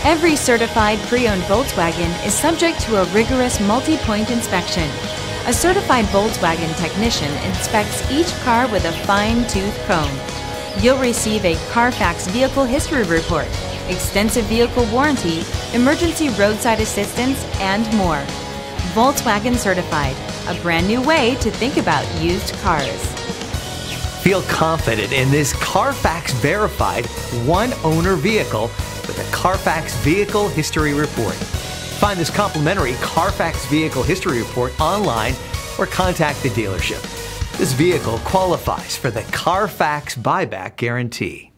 Every certified pre-owned Volkswagen is subject to a rigorous multi-point inspection. A certified Volkswagen technician inspects each car with a fine-tooth comb. You'll receive a Carfax Vehicle History Report, extensive vehicle warranty, emergency roadside assistance, and more. Volkswagen Certified, a brand new way to think about used cars. Feel confident in this Carfax verified one-owner vehicle with a Carfax Vehicle History Report. Find this complimentary Carfax Vehicle History Report online or contact the dealership. This vehicle qualifies for the Carfax Buyback Guarantee.